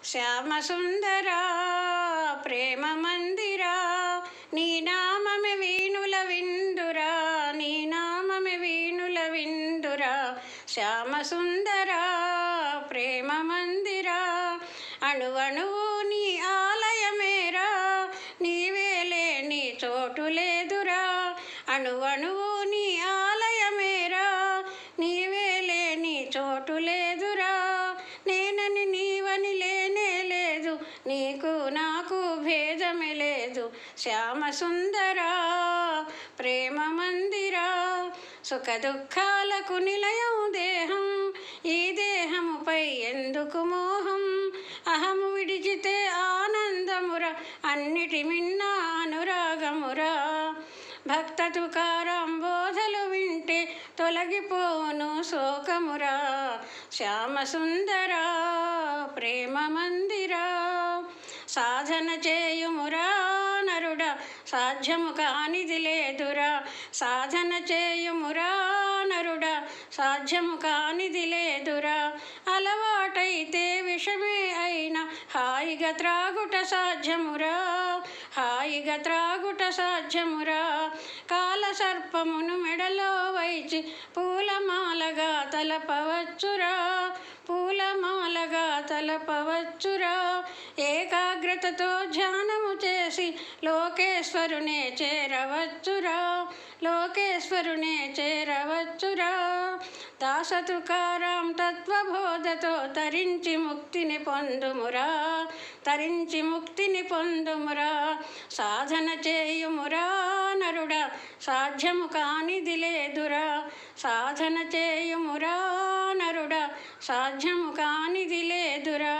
శ్యామ సుందరా ప్రేమ మందిరా, నీ నామమే వీణుల విందురా, నీ నామమే వీణుల విందురా. శ్యామ సుందరా ప్రేమ మందిరా, అణువణువు నీ ఆలయమేరా, నీవేలే నీ చోటు లేదురా. అణువణువు నీ ఆలయమేరా, నీవేలే నీ చోటు లేదురా. నేనని నీవని లేనే లేదు, నీకు నాకు భేదమే లేదు. శ్యామ సుందరా ప్రేమ మందిరా, సుఖ దుఃఖాలకు నిలయం దేహం, ఈ దేహముపై ఎందుకు మోహం. అహము విడిచితే ఆనందమురా, అన్నిటి మిన్న అనురాగమురా. భక్త తుకారాం బోధలు వింటే తొలగిపోను శోకమురా. శ్యామ సుందరా ప్రేమ మందిరా, సాధన చేయుమురా నరుడా, సాధ్యము కానిది లేదురా. సాధన చేయుమురా నరుడా, సాధ్యము కానిది లేదురా. అలవాటైతే విషమే అయినా హాయిగా త్రాగుట సాధ్యమురా, హాయిగా త్రాగుట సాధ్యమురా. కాలసర్పమును మెడలో వైచి పూలమాలగా తలపవచ్చురా, పూలమాలగా తలపవచ్చురా. ఏకాగ్రతతో ధ్యానము చేసి లోకేశ్వరునే చేరవచ్చురా, లోకేశ్వరునే చేరవచ్చురా. దాస తుకారాం తత్వబోధతో తరించి ముక్తిని పొందుమురా, తరించి ముక్తిని పొందుమురా. సాధన చేయుమురా నరుడా, సాధ్యము కానిది లేదురా. సాధన చేయుమురా నరుడా, సాధ్యము కానిది లేదురా.